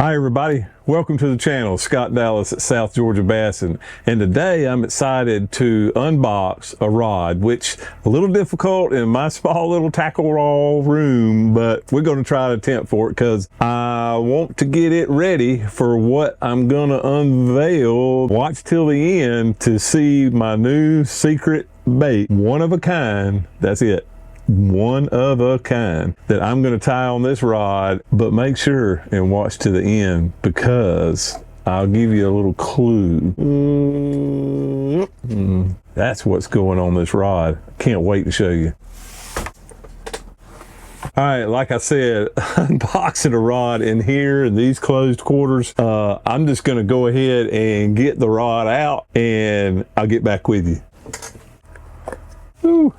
Hi everybody, welcome to the channel. Scott Dallas at South Georgia Bass, and today I'm excited to unbox a rod, which a little difficult in my small little tackle raw room, but we're going to try to attempt for it because I want to get it ready for what I'm going to unveil. Watch till the end to see my new secret bait, one of a kind. That's it. One of a kind that I'm going to tie on this rod, but make sure and watch to the end because I'll give you a little clue. That's what's going on this rod. Can't wait to show you. All right, like I said, unboxing a rod in here in these closed quarters. I'm just going to go ahead and get the rod out and I'll get back with you. Woo.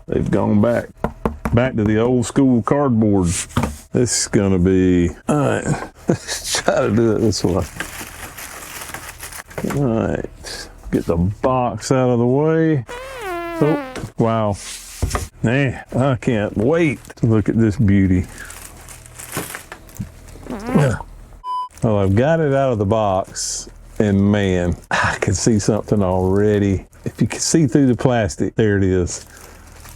They've gone back to the old school cardboard. This is gonna be, all right, let's try to do it this way. All right, get the box out of the way. Oh, wow. Man, I can't wait to look at this beauty. Well, I've got it out of the box and man, I can see something already. If you can see through the plastic, there it is.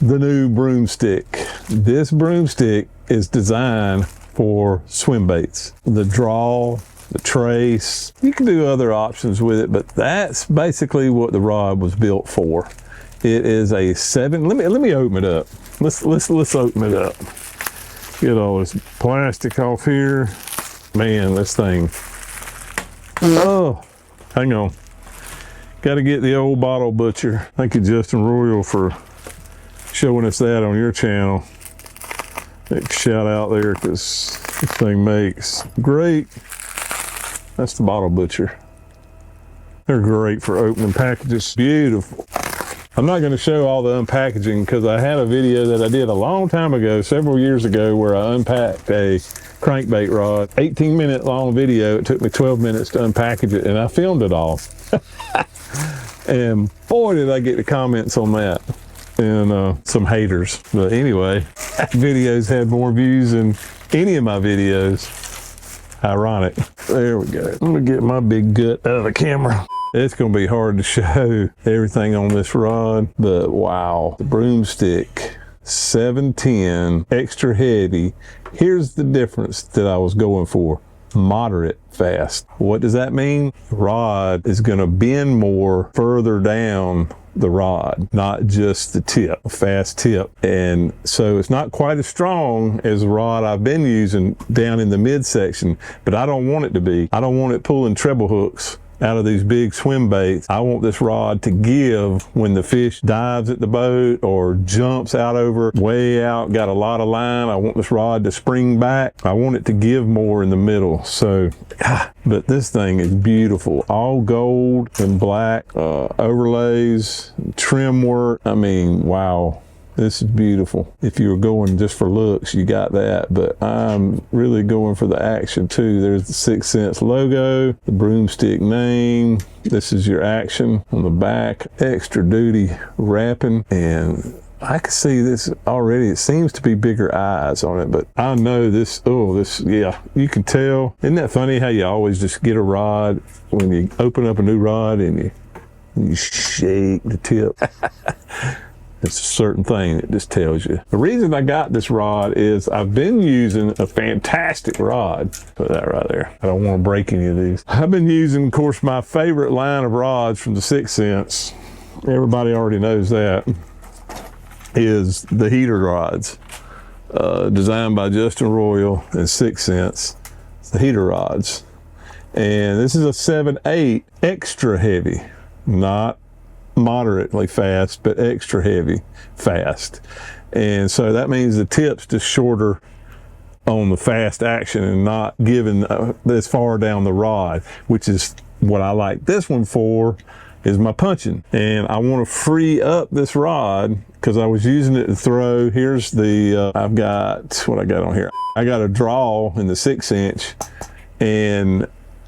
The new broomstick. This broomstick is designed for swim baits. The draw, the trace. You can do other options with it, but that's basically what the rod was built for. It is a 7. Let me open it up. Let's open it up. Get all this plastic off here. Man, this thing. Oh, hang on. Got to get the old bottle butcher. Thank you, Justin Royal, for showing us that on your channel. Big shout out there because this thing makes great. That's the bottle butcher. They're great for opening packages. Beautiful. I'm not going to show all the unpackaging because I had a video that I did a long time ago, several years ago, where I unpacked a crankbait rod. 18-minute long video. It took me 12 minutes to unpackage it and I filmed it all. And boy, did I get the comments on that. And some haters. But anyway, that video's had more views than any of my videos. Ironic. There we go. I'm gonna get my big gut out of the camera. It's gonna be hard to show everything on this rod, but wow. The broomstick 710 extra heavy. Here's the difference that I was going for. Moderate fast. What does that mean? The rod is gonna bend more further down the rod, not just the tip, a fast tip. And so it's not quite as strong as the rod I've been using down in the midsection, but I don't want it to be. I don't want it pulling treble hooks out of these big swim baits. I want this rod to give when the fish dives at the boat or jumps out over way out, got a lot of line. I want this rod to spring back. I want it to give more in the middle. So, but this thing is beautiful. All gold and black, overlays, trim work. I mean, wow. This is beautiful. If you were going just for looks, you got that, but I'm really going for the action too. There's the 6 Sense logo, the broomstick name. This is your action on the back. Extra duty wrapping, and I can see this already. It seems to be bigger eyes on it, but I know this, yeah, you can tell. Isn't that funny how you always just get a rod when you open up a new rod and you shake the tip? It's a certain thing that just tells you. The reason I got this rod is I've been using a fantastic rod. Put that right there. I don't want to break any of these. I've been using, of course, my favorite line of rods from the 6 Sense. Everybody already knows that. Is the heater rods. Designed by Justin Royal and 6 Sense. It's the heater rods. And this is a 7/8 extra heavy, not moderately fast, but extra heavy fast. And so that means the tip's just shorter on the fast action and not giving this far down the rod, which is what I like this one for, is my punching. And I want to free up this rod because I was using it to throw. Here's the I've got what I got on here. I got a draw in the 6-inch, and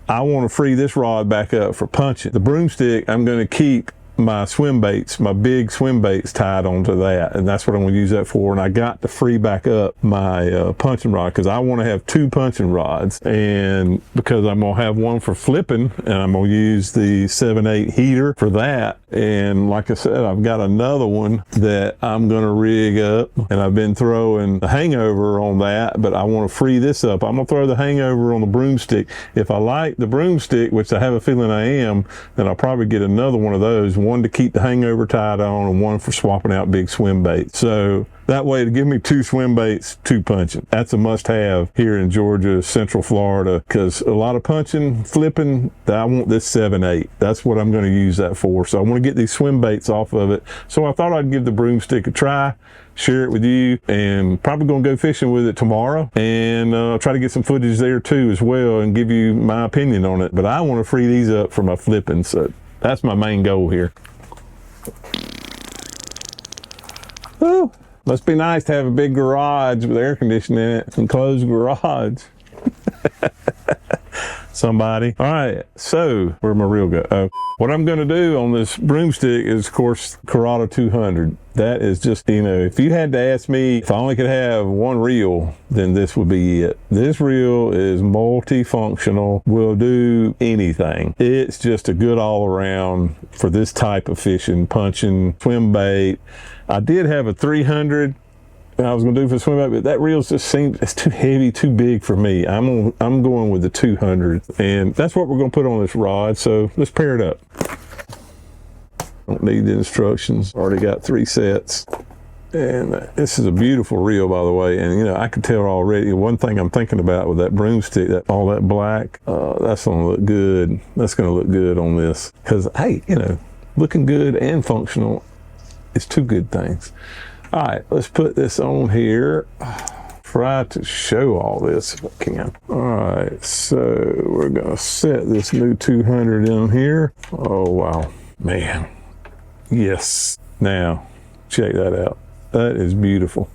I want to free this rod back up for punching. The broomstick I'm going to keep my swim baits, my big swim baits tied onto that, and that's what I'm going to use that for. And I got to free back up my punching rod because I want to have 2 punching rods, and because I'm going to have one for flipping, and I'm going to use the 7/8 heater for that. And like I said, I've got another one that I'm going to rig up, and I've been throwing the hangover on that, but I want to free this up. I'm going to throw the hangover on the broomstick. If I like the broomstick, which I have a feeling I am, then I'll probably get another one of those, one to keep the hangover tied on and one for swapping out big swim baits. So that way, to give me 2 swim baits, 2 punching. That's a must-have here in Georgia, Central Florida, because a lot of punching, flipping, I want this 7/8. That's what I'm going to use that for. So I want to get these swim baits off of it. So I thought I'd give the broomstick a try, share it with you, and probably going to go fishing with it tomorrow, and try to get some footage there too as well and give you my opinion on it. But I want to free these up for my flipping, so that's my main goal here. Woo. Must be nice to have a big garage with air conditioning in it, enclosed garage. Somebody. All right, so where'd my reel go? What I'm going to do on this broomstick is, of course, Corrado 200. That is just, you know, if you had to ask me if I only could have one reel, then this would be it. This reel is multifunctional, will do anything. It's just a good all around for this type of fishing, punching, swim bait. I did have a 300 I was going to do for swim bait, but that reel just seems, it's too heavy, too big for me. I'm going with the 200, and that's what we're going to put on this rod. So let's pair it up. Don't need the instructions. Already got 3 sets. And this is a beautiful reel, by the way. And, you know, I can tell already, one thing I'm thinking about with that broomstick, all that black, that's going to look good. That's going to look good on this. Because, hey, you know, looking good and functional is 2 good things. All right, let's put this on here. Try to show all this if I can. All right, so we're gonna set this new 200 in here. Oh, wow, man. Yes. Now, check that out. That is beautiful.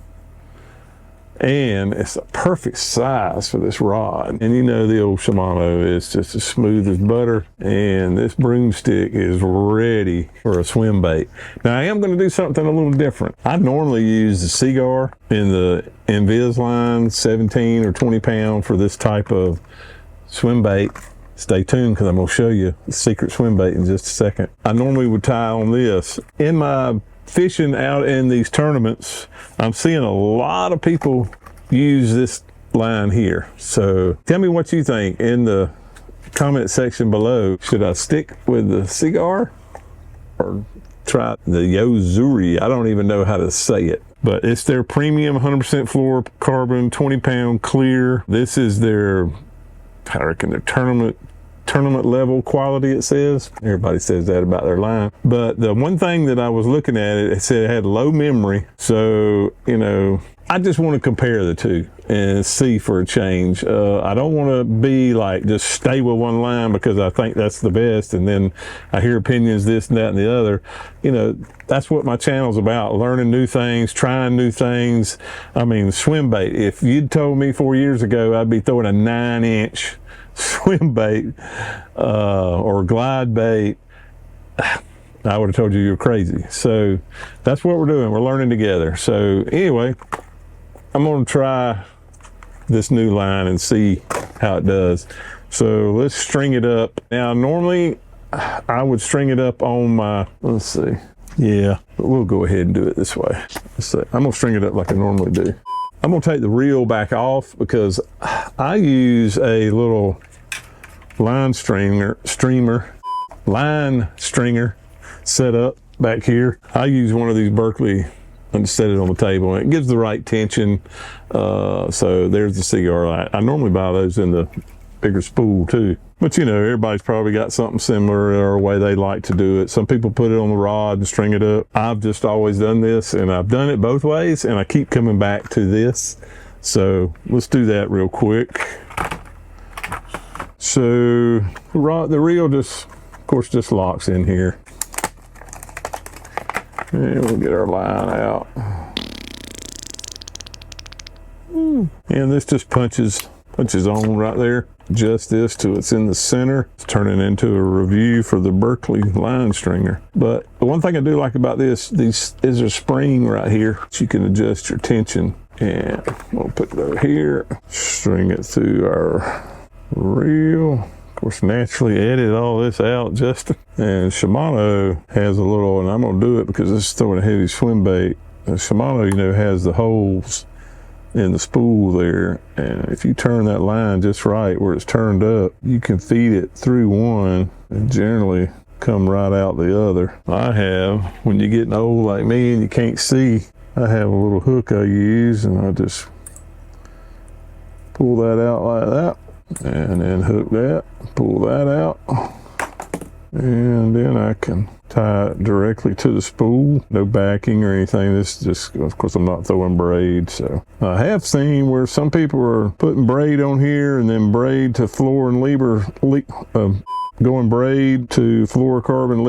And it's a perfect size for this rod. And you know the old Shimano is just as smooth as butter. And this broomstick is ready for a swim bait. Now I am going to do something a little different. I normally use the Seaguar in the Invisalign 17 or 20 pound for this type of swim bait. Stay tuned because I'm going to show you the secret swim bait in just a second. I normally would tie on this. In my fishing out in these tournaments, I'm seeing a lot of people use this line here. So tell me what you think in the comment section below. Should I stick with the Seaguar or try the Yozuri? I don't even know how to say it, but it's their premium 100% fluorocarbon 20 pound clear. This is their, I reckon, their tournament level quality, it says. Everybody says that about their line. But the one thing that I was looking at, it said it had low memory. So, you know, I just want to compare the two and see for a change. I don't want to be like, just stay with one line because I think that's the best. And then I hear opinions, this and that and the other. You know, that's what my channel's about, learning new things, trying new things. I mean, swim bait. If you'd told me 4 years ago, I'd be throwing a 9-inch swim bait or glide bait, I would have told you were crazy. So that's what we're doing. We're learning together. So anyway, I'm going to try this new line and see how it does. So let's string it up. Now, normally I would string it up on my, let's see. Yeah, but we'll go ahead and do it this way. Let's see. I'm going to string it up like I normally do. I'm going to take the reel back off because I use a little line stringer set up back here. I use one of these Berkeley and set it on the table, and it gives the right tension. So there's the Seaguar. I normally buy those in the bigger spool too. But you know, everybody's probably got something similar or a way they like to do it. Some people put it on the rod and string it up. I've just always done this, and I've done it both ways, and I keep coming back to this. So let's do that real quick. So the reel just, of course, just locks in here. And we'll get our line out. And this just punches on right there. adjust this till it's in the center. It's turning into a review for the Berkeley line stringer. But the one thing I do like about this is a spring right here that you can adjust your tension. And we'll put it over here, string it through our reel. Of course, naturally edit all this out, Justin. And Shimano has a little, and I'm gonna do it because this is throwing a heavy swim bait. Shimano, you know, has the holes in the spool there, and if you turn that line just right where it's turned up, you can feed it through one and generally come right out the other. I have, when you're getting old like me and you can't see, I have a little hook I use, and I just pull that out like that, and then hook that, pull that out, and then I can tie it directly to the spool. No backing or anything. This just, of course, I'm not throwing braid. So I have seen where some people are putting braid on here and then braid to floor and going braid to fluorocarbon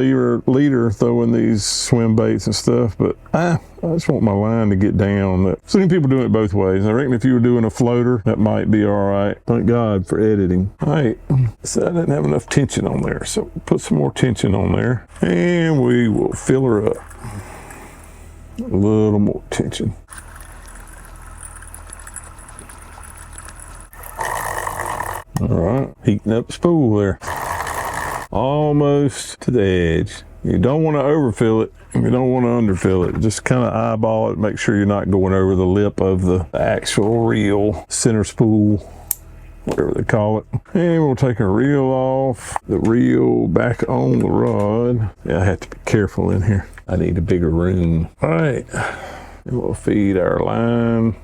leader, throwing these swim baits and stuff. But I just want my line to get down. I've seen people doing it both ways. I reckon if you were doing a floater, that might be all right. Thank God for editing. All right, so I didn't have enough tension on there, so put some more tension on there, and we will fill her up. A little more tension. All right, heating up the spool there. Almost to the edge. You don't want to overfill it, and you don't want to underfill it. Just kind of eyeball it, make sure you're not going over the lip of the actual reel, center spool, whatever they call it. And we'll take our reel off, the reel back on the rod. Yeah, I have to be careful in here. I need a bigger room. All right, and we'll feed our line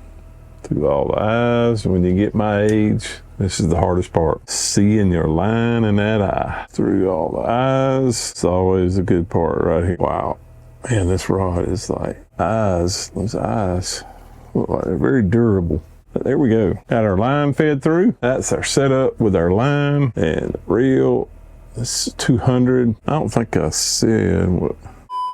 through all the eyes. When you get my age, this is the hardest part. Seeing your line in that eye through all the eyes. It's always a good part right here. Wow. Man, this rod is like eyes. Those eyes look like they're very durable. But there we go. Got our line fed through. That's our setup with our line and the reel. This is 200. I don't think I said what.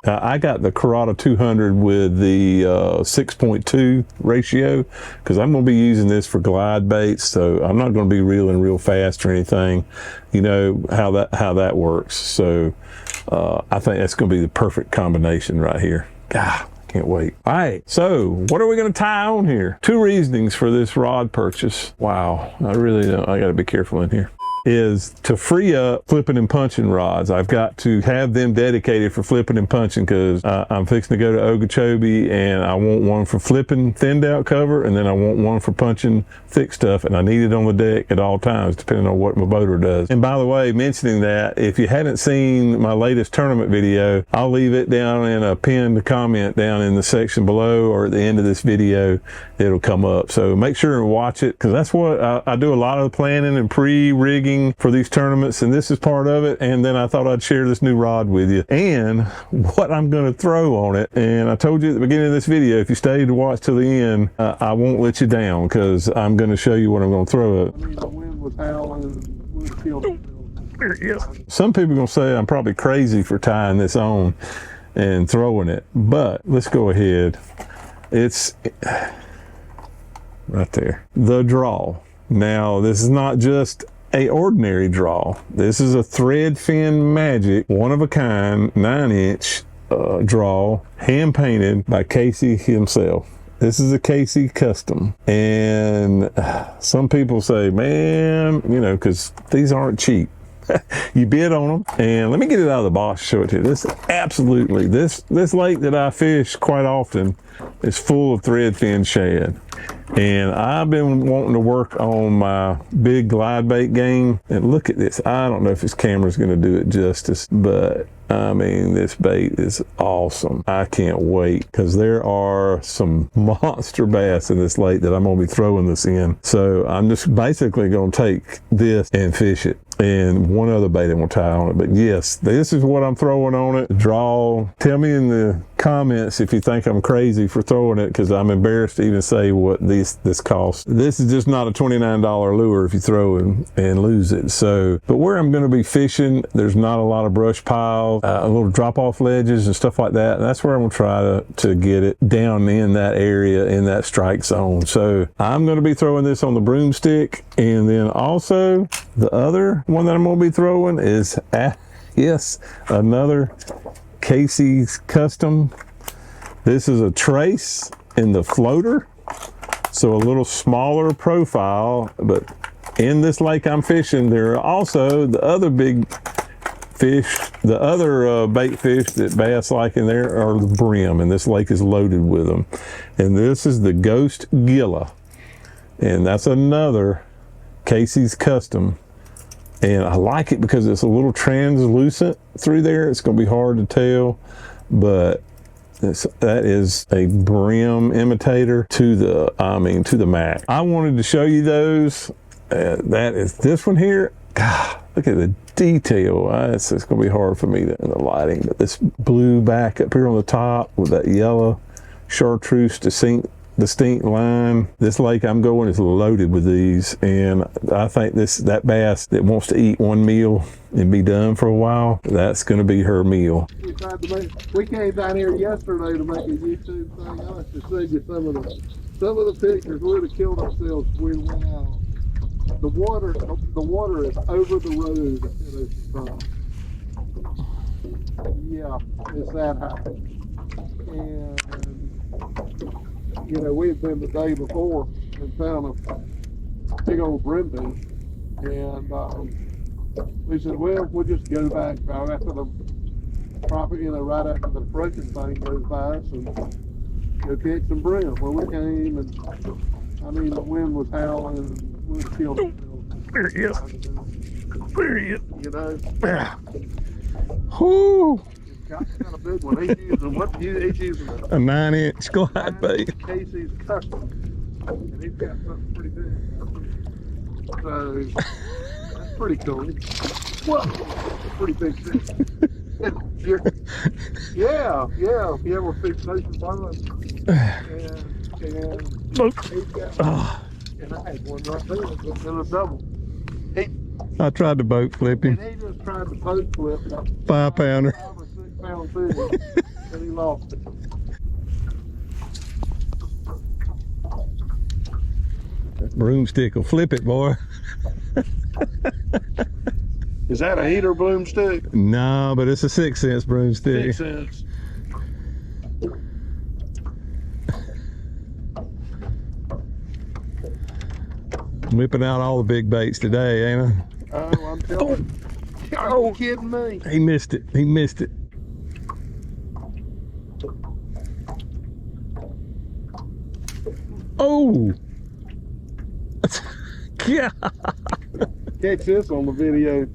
I got the Curata 200 with the 6.2 ratio because I'm going to be using this for glide baits, so I'm not going to be reeling real fast or anything. You know how that works. So I think that's going to be the perfect combination right here. God, can't wait. All right, so what are we going to tie on here? Two reasonings for this rod purchase. Wow, I really don't. I got to be careful in here. Is to free up flipping and punching rods. I've got to have them dedicated for flipping and punching because I'm fixing to go to Okeechobee, and I want one for flipping thinned out cover, and then I want one for punching thick stuff, and I need it on the deck at all times depending on what my boater does. And by the way, mentioning that, if you hadn't seen my latest tournament video, I'll leave it down in a pinned comment down in the section below, or at the end of this video it'll come up. So make sure and watch it, because that's what I do, a lot of the planning and pre-rigging for these tournaments, and this is part of it. And then I thought I'd share this new rod with you and what I'm going to throw on it. And I told you at the beginning of this video, if you stay to watch till the end, I won't let you down, because I'm going to show you what I'm going to throw it. The wind was howling. Some people are going to say I'm probably crazy for tying this on and throwing it, but let's go ahead. It's right there, the draw. Now, this is not just a ordinary draw. This is a thread fin magic, one of a kind, 9-inch draw, hand painted by Casey himself. This is a Casey custom. And some people say, man, you know, because these aren't cheap. You bid on them, and let me get it out of the box, show it to you. This absolutely, this lake that I fish quite often is full of thread fin shad. And I've been wanting to work on my big glide bait game. And look at this. I don't know if this camera's going to do it justice, but I mean, this bait is awesome. I can't wait, because there are some monster bass in this lake that I'm going to be throwing this in. So I'm just basically going to take this and fish it, and one other bait I'm going to tie on it. But yes, this is what I'm throwing on it. Draw. Tell me in the comments if you think I'm crazy for throwing it, because I'm embarrassed to even say what this costs. This is just not a $29 lure if you throw it and lose it. So, but where I'm going to be fishing, there's not a lot of brush piles, little drop-off ledges and stuff like that. And that's where I'm going to try to get it down in that area, in that strike zone. So I'm going to be throwing this on the broomstick, and then also the other one that I'm going to be throwing is yes, another Casey's Custom. This is a trace in the floater, so a little smaller profile, but in this lake I'm fishing, there are also the other big fish, the other bait fish that bass like in there are the brim, and this lake is loaded with them. And this is the Ghost Gila, and that's another Casey's Custom. And I like it because it's a little translucent through there. It's going to be hard to tell, but that is a brim imitator to the max. I wanted to show you those. That is this one here. God, look at the detail. It's going to be hard for me in the lighting, but this blue back up here on the top with that yellow chartreuse distinct line. This lake I'm going is loaded with these, and I think that bass that wants to eat one meal and be done for a while, that's going to be her meal. We came down here yesterday to make a YouTube thing. I have to show you some of the pictures. We would have killed ourselves if we went out. The water is over the road at Ocean Front. Yeah, it's that high. And you know, we had been the day before and found a big old brim fish, and we said, well, we'll just go back right after the right after the approaching thing goes by, so go catch some brim. Well, we came, and I mean, the wind was howling, and we would have killed ourselves. There he is. There he is. You know. Whoo! Got a big one. He's using a 9-inch glide bait. Casey's Custom, and he's got something pretty big. So that's pretty cool. Whoa, pretty big fish. yeah. If you ever fish Ocean Pond, and he's got, and I had one right there, but then a double. I tried to boat flip him. And he just tried to boat flip. 5-pounder. 5 or 6 pound fish, and he lost it. That broomstick will flip it, boy. Is that a heater broomstick? No, but it's a 6 cents broomstick. 6 cents. Whipping out all the big baits today, ain't I? Oh, I'm telling you. Are you kidding me? He missed it. He missed it. Oh! Yeah. Catch this on the video.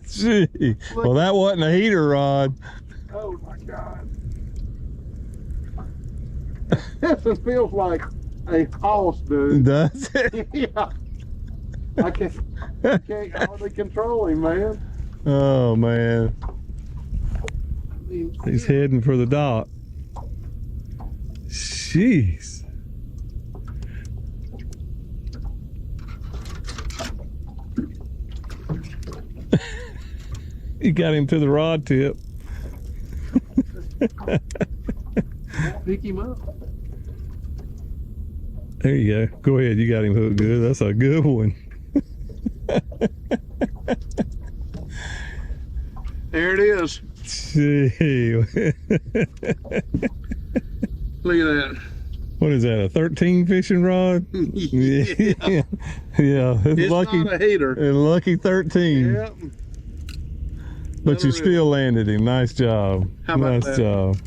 Gee. Well, that wasn't a heater rod. Oh my God. This feels like a house, dude. Does it? Yeah. I can't hardly control him, man. Oh, man. He's heading for the dock. Jeez. You got him to the rod tip. Pick him up. There you go. Go ahead. You got him hooked good. That's a good one. There it is. Gee. Look at that. What is that? A 13 fishing rod? Yeah. Yeah. It's lucky. Not a hater. A lucky 13. Yep. But you still landed him. Nice job. How about nice that? job.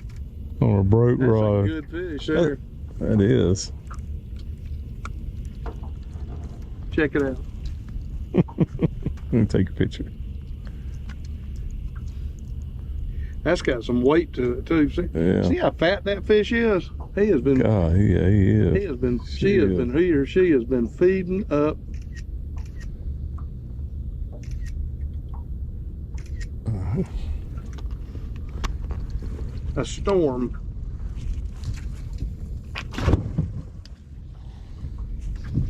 On a broke That's rod. a good fish there. That is. Check it out. Let me take a picture. That's got some weight to it too. See, Yeah. See how fat that fish is? He has been. God, yeah, he is. He has been. She has been feeding up. a storm.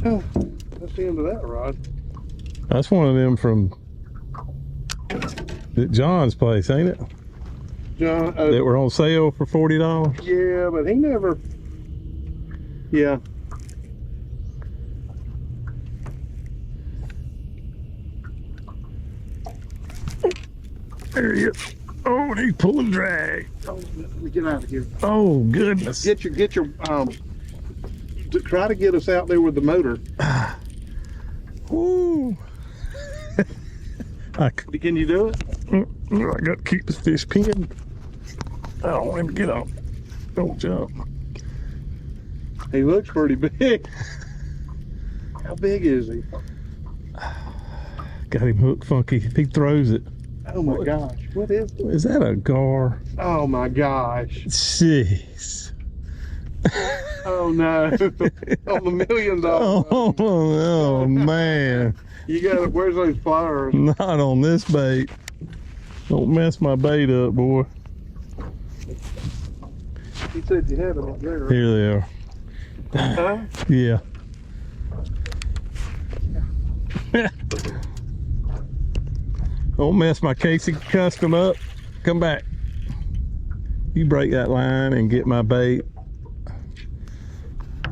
Oh, that's the end of that rod. That's one of them from John's place, ain't it? John, That were on sale for $40. yeah, but he never. Yeah. There he is. Oh, and he's pulling drag. Oh, let me get out of here. Oh goodness. Get your try to get us out there with the motor. Woo. Can you do it? I got to keep the fish pinned. I don't want him to get up. Don't jump. He looks pretty big. How big is he? Got him hooked funky. He throws it. Oh my gosh. What is it? Is that a gar? Oh my gosh. Jeez. Oh no. On the $1 million. Oh man. You got it. Where's those pliers? Not on this bait. Don't mess my bait up, boy. He said you had them up there. Here they are. Huh? Yeah. Don't mess my Casey Custom up. Come back. You break that line and get my bait,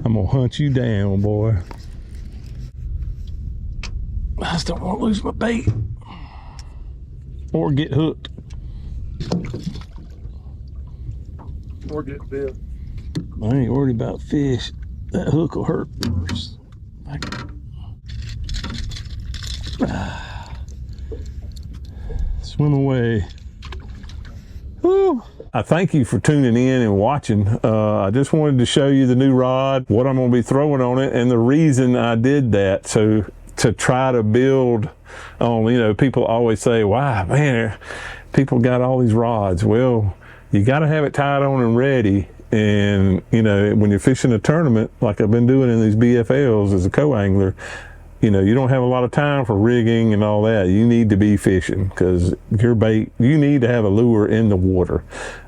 I'm gonna hunt you down, boy. I just don't want to lose my bait or get hooked. Or get bit. I ain't worried about fish. That hook will hurt first. Swim away. Woo. I thank you for tuning in and watching. I just wanted to show you the new rod, what I'm going to be throwing on it, and the reason I did that. So to try to build on, you know, people always say, wow, man, people got all these rods. Well, you got to have it tied on and ready. And, you know, when you're fishing a tournament, like I've been doing in these BFLs as a co-angler, you know, you don't have a lot of time for rigging and all that. You need to be fishing because your bait, you need to have a lure in the water.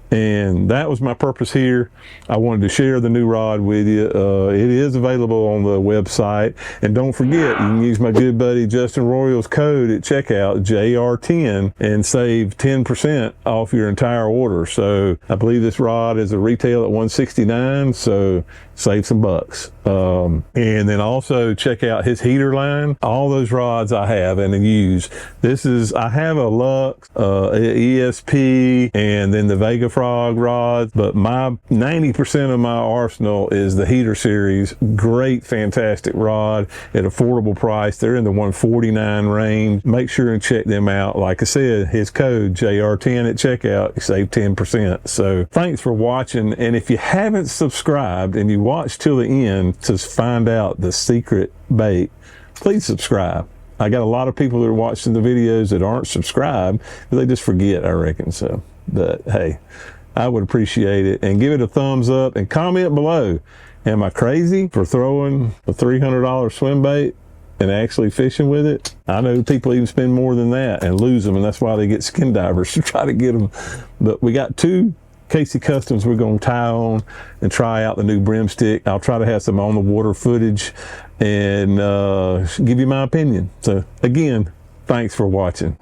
And that was my purpose here. I wanted to share the new rod with you. It is available on the website. And don't forget, you can use my good buddy Justin Royal's code at checkout, JR10, and save 10% off your entire order. So I believe this rod is a retail at $169, so save some bucks. And then also check out his heater line. All those rods I have and use. I have a Lux, ESP, and then the Vega Frog rods, but my 90% of my arsenal is the heater series. Great, fantastic rod at affordable price. They're in the $149 range. Make sure and check them out. Like I said, his code JR10 at checkout, you save 10%. So thanks for watching. And if you haven't subscribed and you watch till the end to find out the secret bait, please subscribe. I got a lot of people that are watching the videos that aren't subscribed, but they just forget, I reckon. So, but hey, I would appreciate it. And give it a thumbs up and comment below. Am I crazy for throwing a $300 swim bait and actually fishing with it? I know people even spend more than that and lose them, and that's why they get skin divers to try to get them. But we got two Casey Customs we're going to tie on and try out the new Broomstick. I'll try to have some on the water footage and give you my opinion. So again, thanks for watching.